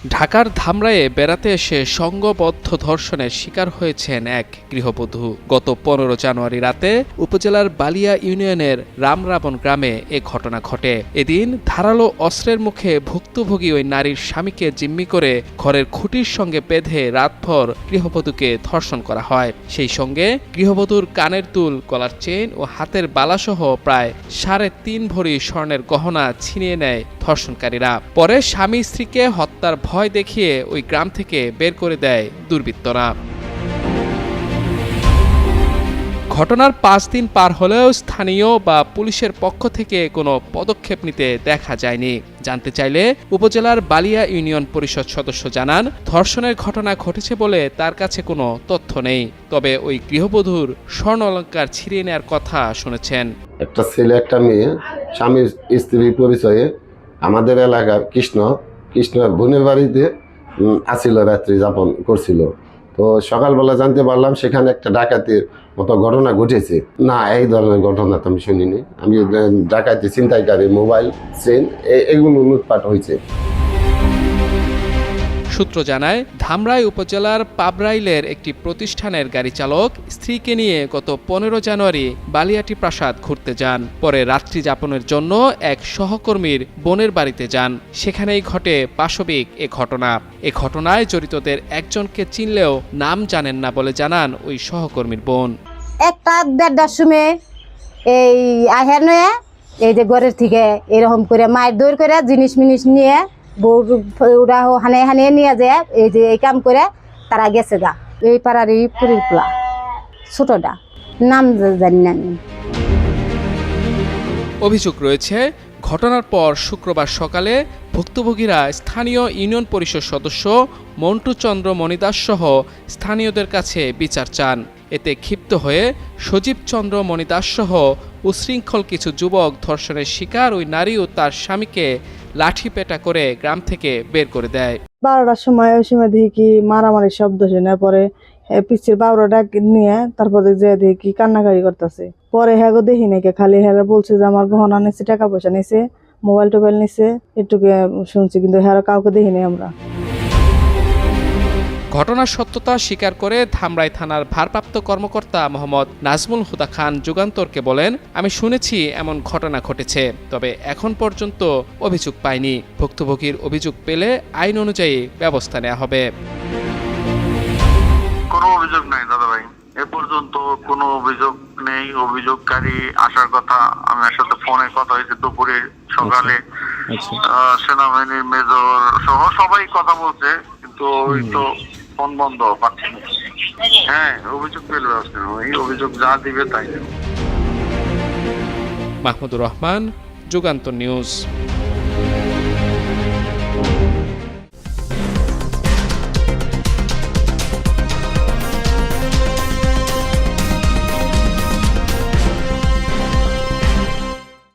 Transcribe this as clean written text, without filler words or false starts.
ঢাকার ধামরায়ে বেড়াতে এসে সংঘবদ্ধ ধর্ষণের শিকার হয়েছেন এক গৃহবধূ। গত 15 জানুয়ারি রাতে উপজেলার বালিয়া ইউনিয়নের রামরাবণ গ্রামে এ ঘটনা ঘটে। এদিন ধারালো অস্ত্রের মুখে ভুক্তভোগী ওই নারীর স্বামীকে জিম্মি করে ঘরের খুঁটির সঙ্গে বেঁধে রাতভর গৃহবধূকে ধর্ষণ করা হয়। সেই সঙ্গে গৃহবধূর কানের দুল, গলার চেইন ও হাতের বালাসহ প্রায় 3.5 ভরি স্বর্ণের গহনা ছিনিয়ে নেয় ধর্ষণকারীরা। পরে স্বামী স্ত্রীকে হত্যার ভয় দেখিয়ে ওই গ্রাম থেকে বের করে দেয় দুর্বৃত্তরা। ঘটনার 5 দিন পার হলেও স্থানীয় বা পুলিশের পক্ষ থেকে কোনো পদক্ষেপ নিতে দেখা যায়নি। জানতে চাইলে উপজেলার বালিয়া ইউনিয়ন পরিষদ সদস্য জানান, ধর্ষণের ঘটনা ঘটেছে বলে তার কাছে কোনো তথ্য নেই। তবে ওই গৃহবধূর স্বর্ণ অলংকার ছিনিয়ে নেওয়ার কথা শুনেছেন। একটা ছেলে একটা মেয়ে স্বামী স্ত্রী পরিচয়ে আমাদের এলাকার কৃষ্ণ বোনের বাড়িতে আসিল, রাত্রি যাপন করছিল। তো সকালবেলা জানতে পারলাম সেখানে একটা ডাকাতির মতো ঘটনা ঘটেছে। না, এই ধরনের ঘটনা তো আমি শুনিনি। আমি ডাকাতি, ছিনতাইকারী, মোবাইল, চেইন এগুলো লুটপাট হয়েছে। সূত্র জানায়, ধামরাই উপজেলার পাবরাইলের একটি প্রতিষ্ঠানের গাড়ি চালক স্ত্রীকে নিয়ে গত 15 জানুয়ারি বালিয়াটি প্রাসাদ ঘুরতে যান। পরে রাত্রি যাপনের জন্য এক সহকর্মীর বোনের বাড়িতে যান। সেখানেই ঘটে পাশবিক এ ঘটনা। এ ঘটনায় জড়িতদের একজনকে চিনলেও নাম জানেন না বলে জানান ওই সহকর্মীর বোন। একটা 1:30টার সময় এই আহের নয়, এই যে ঘরের থেকে এরকম করে মায়ের দৌড় করে জিনিস মিনিস নিয়ে বউরা হানে নিয়ে যায়, এই যে এই কাম করে তারা গেছে গা। এই পাড়ারই পুরীরপোলা ছোটটা, নাম জানি না আমি। অভিযোগ রয়েছে, ঘটনার পর শুক্রবার সকালে ভুক্তভোগীরা স্থানীয় ইউনিয়ন পরিষদ সদস্য মন্টু চন্দ্র মণিদাস সহ স্থানীয়দের কাছে বিচার চান। এতে ক্ষিপ্ত হয়ে সজীব চন্দ্র মণিদাস সহ উশৃঙ্খল কিছু যুবক ধর্ষণের শিকার ওই নারী ও তার স্বামীকে লাঠি পেটা করে গ্রাম থেকে বের করে দেয়। 12টার সময় ওই সময় দেখি কি মারামারি শব্দ শুনে, পরে পিছির বাউরাটা নিয়ে তারপরে যে দেখি কান্নাকারি করতেছে। পরে হ্যাগো দেখি নাকি, খালি হ্যাঁ বলছে যে আমার গহনা নিচ্ছে, টাকা পয়সা নিছে, মোবাইল টোবাইল নিছে, এটুকু শুনছি, কিন্তু হ্যাঁ কাউকে দেখিনি আমরা। ঘটনার সত্যতা স্বীকার করে ধামরাই থানার ভারপ্রাপ্ত কর্মকর্তা মোহাম্মদ নাজমুল হুদা খান যুগান্তরকে বলেন, আমি শুনেছি এমন ঘটনা ঘটেছে, তবে এখন পর্যন্ত অভিযোগ পাইনি। ভুক্তভোগীর অভিযোগ পেলে আইন অনুযায়ী ব্যবস্থা নেওয়া হবে। কোনো অভিযোগ নাই দাদা ভাই, এ পর্যন্ত কোনো অভিযোগ নেই। অভিযোগকারী আসার কথা, আমার সাথে ফোনে কথা হয়েছে দুপুরে, সকালে সেনাবাহিনীর মেজর সহ সবাই কথা বলছে, কিন্তু ওই তো ফোন বন্ধ পাচ্ছি না। হ্যাঁ, অভিযোগ পেলে ব্যবস্থা নেব, এই অভিযোগ যা দিবে তাই নেব। মাহমুদুর রহমান, যুগান্তর নিউজ।